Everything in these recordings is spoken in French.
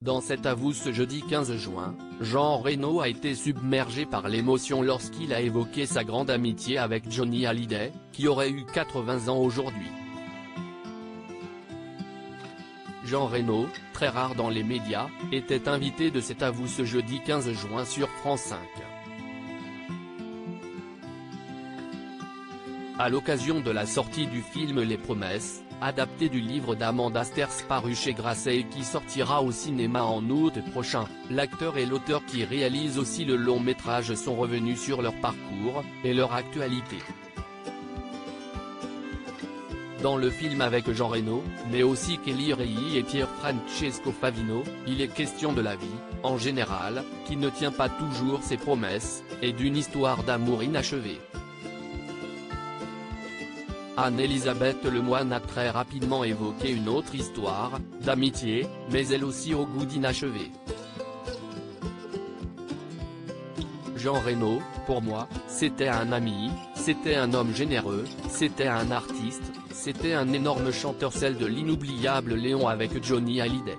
Dans cet avoue ce jeudi 15 juin, Jean Reno a été submergé par l'émotion lorsqu'il a évoqué sa grande amitié avec Johnny Hallyday, qui aurait eu 80 ans aujourd'hui. Jean Reno, très rare dans les médias, était invité de cet avoue ce jeudi 15 juin sur France 5. À l'occasion de la sortie du film Les Promesses, adapté du livre d'Amanda Sters paru chez Grasset et qui sortira au cinéma en août prochain, l'acteur et l'auteur qui réalise aussi le long métrage sont revenus sur leur parcours et leur actualité. Dans le film avec Jean Reno, mais aussi Kelly Reilly et Pier Francesco Favino, il est question de la vie, en général, qui ne tient pas toujours ses promesses, et d'une histoire d'amour inachevée. Anne-Elisabeth Lemoine a très rapidement évoqué une autre histoire, d'amitié, mais elle aussi au goût d'inachevé. Jean Reno, pour moi, c'était un ami, c'était un homme généreux, c'était un artiste, c'était un énorme chanteur, celle de l'inoubliable Léon avec Johnny Hallyday.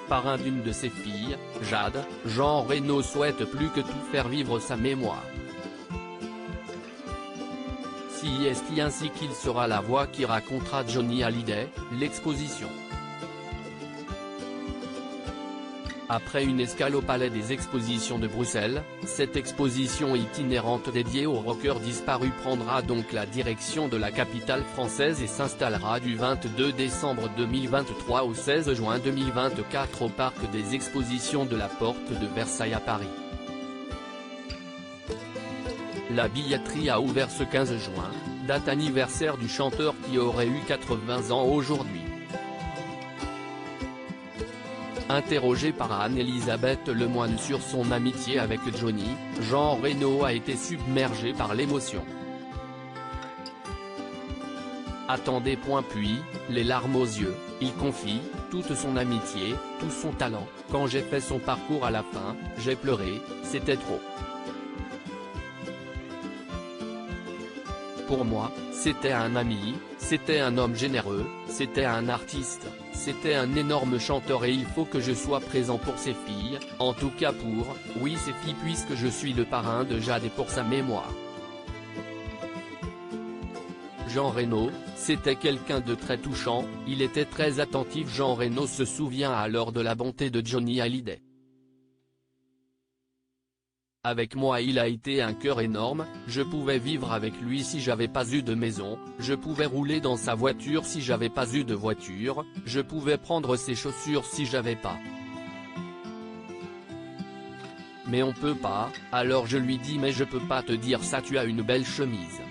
Parrain d'une de ses filles, Jade, Jean Reno souhaite plus que tout faire vivre sa mémoire. C'est ainsi qu'il sera la voix qui racontera Johnny Hallyday, l'exposition. Après une escale au Palais des Expositions de Bruxelles, cette exposition itinérante dédiée aux rockers disparus prendra donc la direction de la capitale française et s'installera du 22 décembre 2023 au 16 juin 2024 au Parc des Expositions de la Porte de Versailles à Paris. La billetterie a ouvert ce 15 juin, date anniversaire du chanteur qui aurait eu 80 ans aujourd'hui. Interrogé par Anne-Elisabeth Lemoine sur son amitié avec Johnny, Jean Reno a été submergé par l'émotion. Attendez puis, les larmes aux yeux, il confie, toute son amitié, tout son talent, quand j'ai fait son parcours à la fin, j'ai pleuré, c'était trop. Pour moi, c'était un ami, c'était un homme généreux, c'était un artiste, c'était un énorme chanteur et il faut que je sois présent pour ses filles, en tout cas pour, oui ses filles puisque je suis le parrain de Jade et pour sa mémoire. Jean Reno, c'était quelqu'un de très touchant, il était très attentif. Jean Reno se souvient alors de la bonté de Johnny Hallyday. Avec moi il a été un cœur énorme, je pouvais vivre avec lui si j'avais pas eu de maison, je pouvais rouler dans sa voiture si j'avais pas eu de voiture, je pouvais prendre ses chaussures si j'avais pas. Mais on peut pas, alors je lui dis mais je peux pas te dire ça, tu as une belle chemise.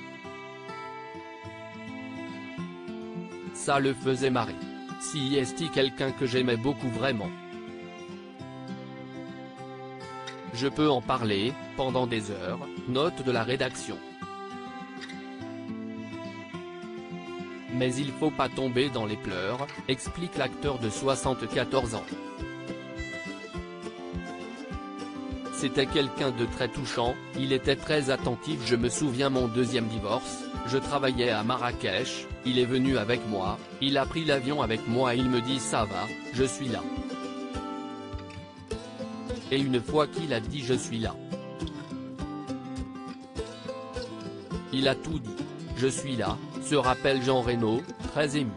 Ça le faisait marrer. Si est quelqu'un que j'aimais beaucoup vraiment. Je peux en parler, pendant des heures, note de la rédaction. Mais il faut pas tomber dans les pleurs, explique l'acteur de 74 ans. C'était quelqu'un de très touchant, il était très attentif. Je me souviens mon deuxième divorce, je travaillais à Marrakech, il est venu avec moi, il a pris l'avion avec moi et il me dit ça va, je suis là. Et une fois qu'il a dit je suis là, il a tout dit. Je suis là, se rappelle Jean Reno, très ému.